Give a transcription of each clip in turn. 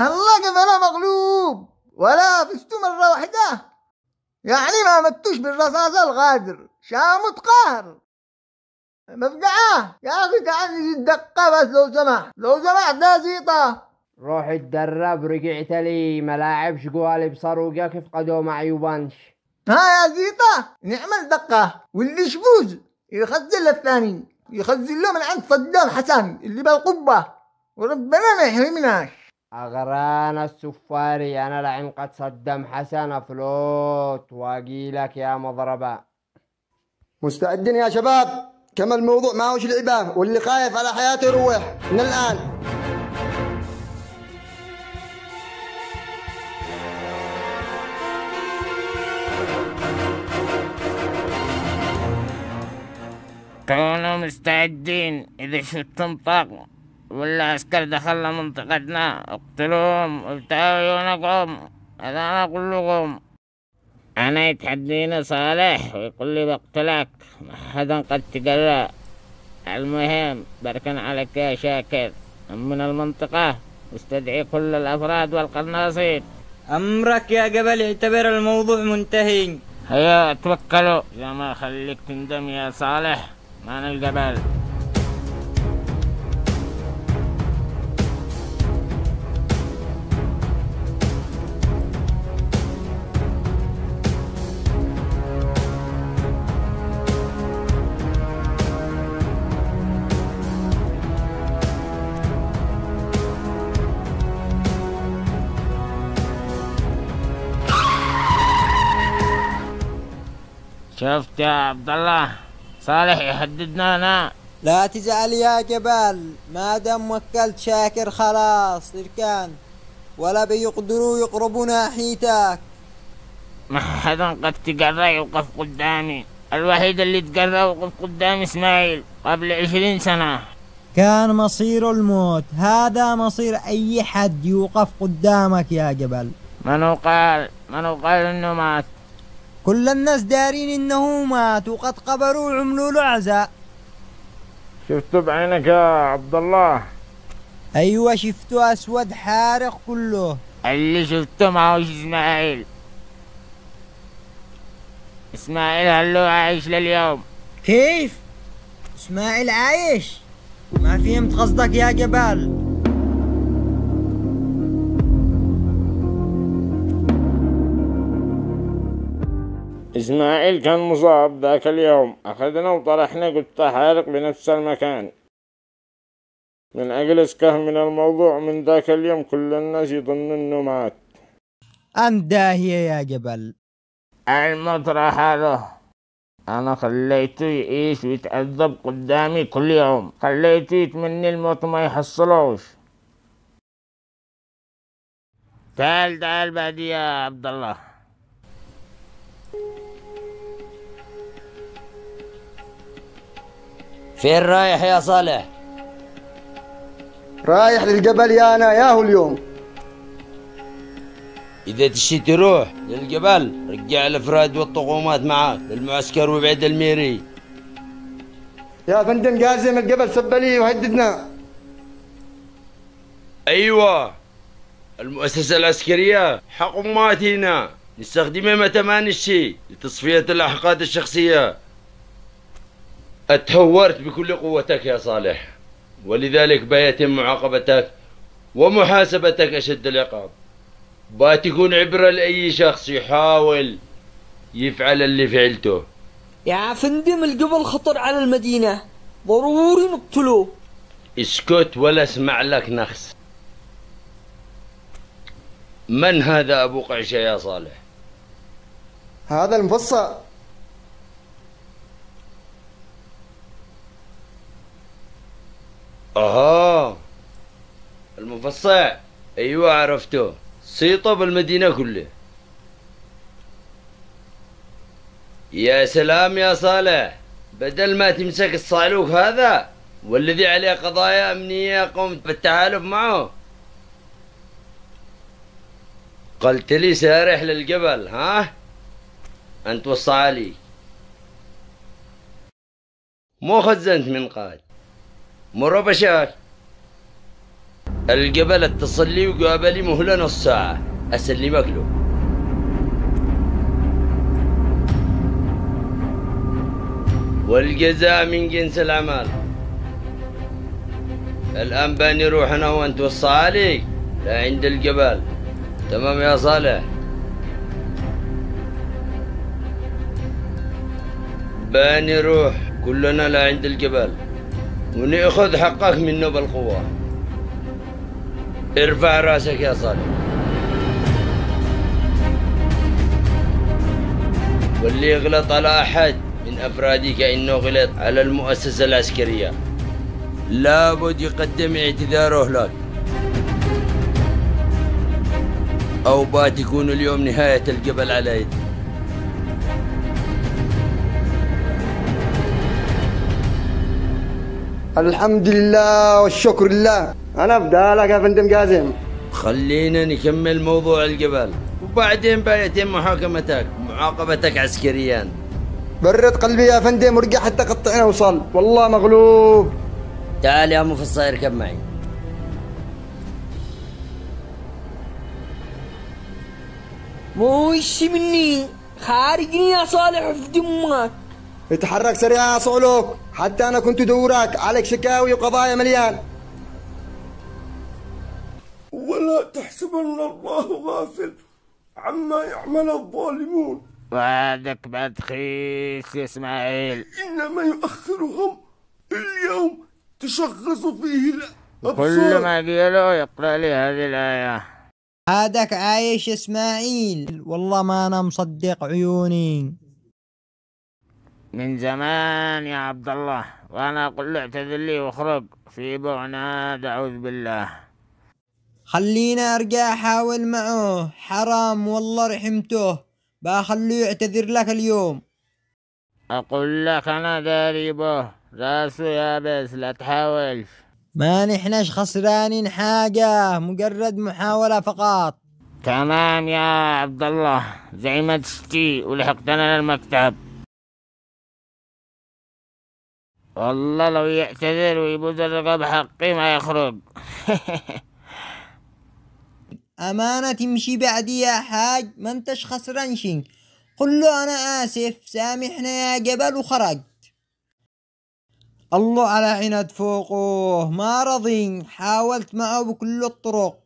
الله قبل مغلوب ولا فزتوا مرة واحدة، يعني ما متوش بالرصاص الغادر، شامت قهر مفقعة. يا أخي تعال نجي الدقة بس لو سمحت يا زيطة. روح اتدرب، رجعت لي ملاعب شقوالي بصاروقك كيف قدو مع يوبانش. ها يا زيطة نعمل دقة، واللي يفوز يخزن الثاني، يخزن له من عند صدام حسن اللي بالقبة، وربنا ما يحرمناش. أغران السفاري أنا لعن قد صدم حسن فلوت واقيلك يا مضربة. مستعدين يا شباب؟ كما الموضوع ما هوش لعبة، واللي خايف على حياته يروح من الآن. كونوا مستعدين، إذا شفتم طاق ولا عسكر دخلنا منطقتنا اقتلوهم وافتحوا عيونكم. هذا أنا أقول لكم. أنا يتحديني صالح ويقول لي بقتلك، ما حدا قد تقرأ. المهم بركن عليك يا شاكر من المنطقة واستدعي كل الأفراد والقناصين. أمرك يا جبل، اعتبر الموضوع منتهي. هيا توكلوا يا ما خليك تندم يا صالح. معنا الجبل. شفت يا عبد الله، صالح يهددنا هنا. لا تزعل يا جبل، ما دام وكلت شاكر خلاص اركان، ولا بيقدروا يقربوا ناحيتك. ما حدا قد تقرأ يوقف قدامي. الوحيد اللي تقرأ يوقف قدامي اسماعيل قبل 20 سنة. كان مصير الموت، هذا مصير أي حد يوقف قدامك يا جبل. منو قال انه مات؟ كل الناس دارين انه مات، وقد قبروا وعملوا له عزاء. شفته بعينك يا عبد الله؟ ايوه شفته، اسود حارق كله. اللي شفته ما هوش اسماعيل هلو عايش لليوم. كيف؟ اسماعيل عايش؟ ما فهمت قصدك يا جبال. إسماعيل كان مصاب ذاك اليوم، أخذنا وطرحنا قطة حارق بنفس المكان. من أجل إسكاه من الموضوع من ذاك اليوم كل الناس يظن إنه مات. أنت داهية يا جبل. المطرح هذا أنا خليته يعيش ويتعذب قدامي كل يوم، خليته يتمنى الموت ما يحصلوش. تعال بعدي يا عبد الله. فين رايح يا صالح؟ رايح للجبل يا أنا ياهو اليوم. إذا تشي تروح للجبل رجع الأفراد والطقومات معاك للمعسكر وبعد الميري. يا فندم قاسم الجبل سبلي وهددنا. أيوة، المؤسسة العسكرية حكوماتنا نستخدمها متى ما نشي لتصفية الأحقاد الشخصية. اتهورت بكل قوتك يا صالح، ولذلك بيتم معاقبتك ومحاسبتك أشد العقاب. باتكون عبرة لأي شخص يحاول يفعل اللي فعلته. يا فندم الجبل خطر على المدينة، ضروري نقتله. اسكت ولا اسمع لك نخس. من هذا أبو قعشة يا صالح؟ هذا المفصل. اها، المفصع. ايوه عرفته، صيطه بالمدينة كلها. يا سلام يا صالح، بدل ما تمسك الصعلوك هذا والذي عليه قضايا امنية قمت بالتحالف معه، قلت لي سارح للجبل. ها انت وصالي مو خزنت من قاد. مر بشاك. الجبل اتصل لي وقابلي مهلة نص ساعة أسلمك له. والجزاء من جنس العمل. الآن باني روح أنا وأنت وصى عليك لعند الجبل. تمام يا صالح؟ باني روح كلنا لعند الجبل ونأخذ حقك منه بالقوة. ارفع راسك يا صالح. واللي يغلط على أحد من أفرادي كأنه غلط على المؤسسة العسكرية لابد يقدم اعتذاره لك، أو بتكون اليوم نهاية الجبل على يدي. الحمد لله والشكر لله. أنا بدالك يا فندم قاسم. خلينا نكمل موضوع الجبل وبعدين بيتم محاكمتك ومعاقبتك عسكريا. برد قلبي يا فندم ورجع حتى قطعنا وصل، والله مغلوب. تعال يا مفصل اركب معي. وش مني خارجني يا صالح في دمك. اتحرك سريع يا صعلوك، حتى أنا كنت دورك عليك شكاوي وقضايا مليان. ولا تحسبن الله غافل عما يعمل الظالمون. وعدك بعد خيس يا اسماعيل. إنما يؤخرهم اليوم تشخص فيه الأبصار. كل ما قيلوا يقرأ لي هذه الآية. هذاك عايش اسماعيل، والله ما انا مصدق عيوني. من زمان يا عبد الله وانا اقول له اعتذر لي واخرج في بعناد اعوذ بالله. خلينا ارجع احاول معه، حرام والله رحمته، بخليه يعتذر لك اليوم. اقول لك انا داري به راسه يابس لا تحاولش. ما نحناش خسرانين حاجة، مجرد محاولة فقط. تمام يا عبد الله زي ما تشتي ولحقتنا للمكتب. والله لو يعتذر ويبوز الرقاب حقي ما يخرج. أمانة تمشي بعدي يا حاج، ما انتش خسران شي. قل له أنا آسف سامحنا يا جبل وخرجت. الله على عناد فوقه ما رضي، حاولت معه بكل الطرق.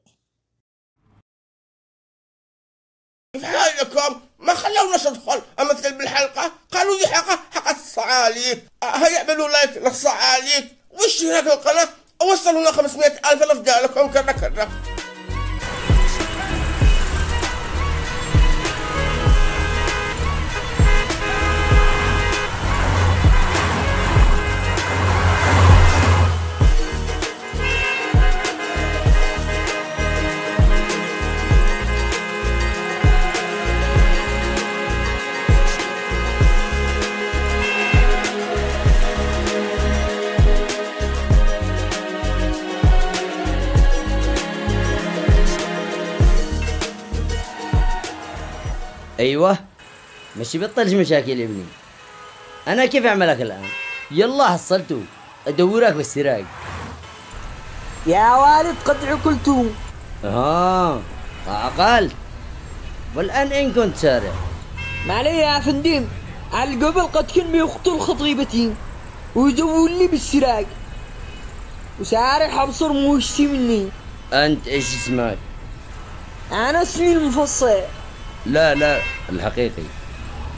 في حالكم ما خلوناش ندخل امثل بالحلقه، قالوا دي حلقه الصعاليك، هيعملوا لايك للصعاليك واشتراك القناه، وصلوا لنا 500,000 لفجاء لكم كذا. ايوه ماشي بطلش مشاكل يا ابني. انا كيف اعملك الان؟ يلا حصلته ادورك بالسراج. يا والد قد عقلتم. عقلت. والان اين كنت سارع؟ ما علي يا فندم، على قبل قد كان بيقتل خطيبتي ويدور لي بالسراج وسارع حبصر موشتي مني. انت ايش اسمك؟ انا اسمي المفصل. لا الحقيقي.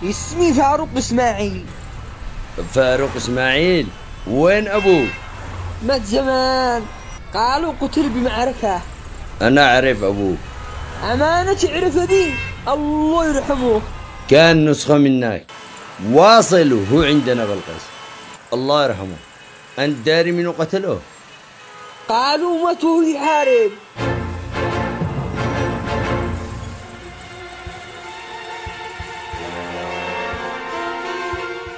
اسمي فاروق اسماعيل. فاروق اسماعيل؟ وين ابوك؟ مات زمان، قالوا قتل بمعركة. انا اعرف ابوك. امانة تعرف ذي، الله يرحمه. كان نسخة منك واصل وهو عندنا بالقصر. الله يرحمه. انت داري منو قتله؟ قالوا ماتوا يحارب.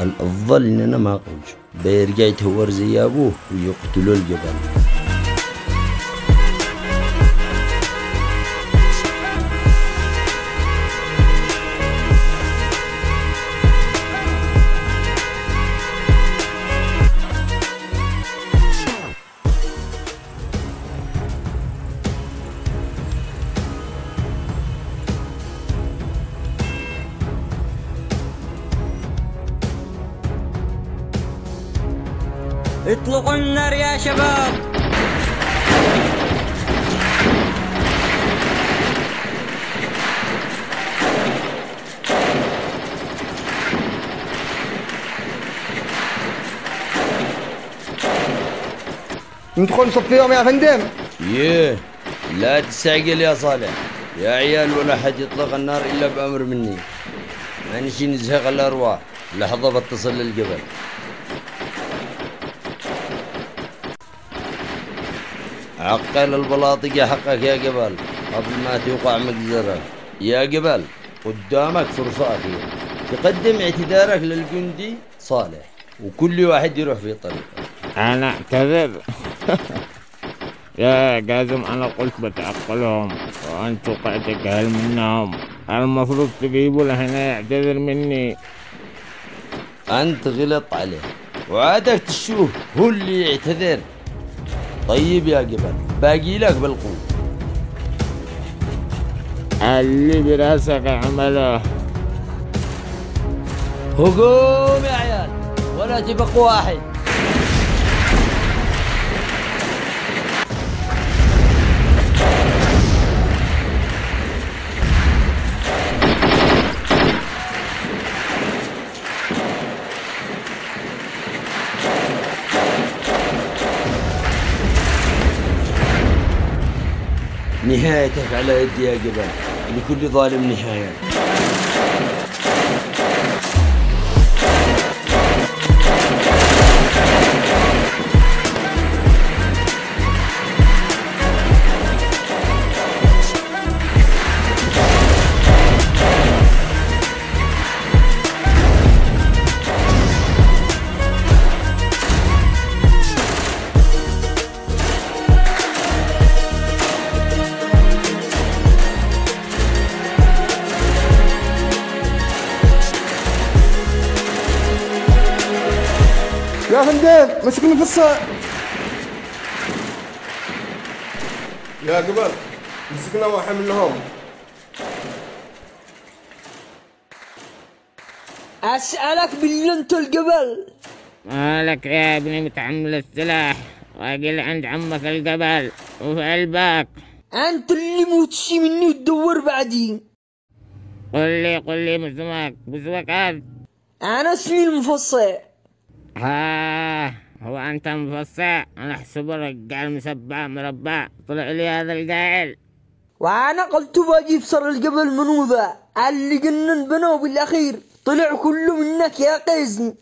الأفضل إننا ما أقولش، بيرجع يتهور زي أبوه ويقتلوا الجبل. اطلقوا النار يا شباب. ندخل نصفيهم يا فندم. يه لا تستعجل يا صالح يا عيال، ولا حد يطلق النار إلا بأمر مني. ما نشي نزهق الأرواح. لحظة بتصل للجبل. عقل البلاطقة حقك يا جبل قبل ما توقع مجزرة. يا جبل قدامك فرصة أخيرة تقدم اعتذارك للجندي صالح، وكل واحد يروح في طريقه. أنا أعتذر. يا جازم أنا قلت بتعقلهم وأنت وقعت جهل منهم. المفروض تجيبوا لهنا يعتذر مني. أنت غلط عليه وعادك تشوف هو اللي يعتذر. طيب يا جبل باقي لك بالقوة. اللي براسك عمله. هجوم يا عيال ولا تبقى واحد. نهايتك على يدي يا جبل، لكل ظالم نهاية. يا فندم مسكني في الصاع. يا جبل مسكنا واحد منهم. أسألك بالله انت الجبل. مالك يا ابني متحمل السلاح واقل عند عمك الجبل وفي قلبك. انت اللي موتشي مني وتدور بعدين. قل لي ما اسمك باسمك هذا. انا اسمي المفصع. هو أنت مفصع؟ أنا أحسبه رجال مسبع مربع طلع لي هذا الجاهل. وأنا قلت باجي بصر الجبل منو ذا اللي جنن بنو بالأخير طلع كله منك يا قيزن.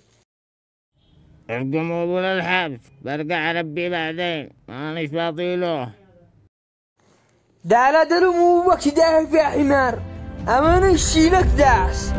ارجموا أبو الحبس برجع ربي بعدين مانيش باطيله. ده لا دلو مو وقت داهي في حمار أمانة يشيلك داس.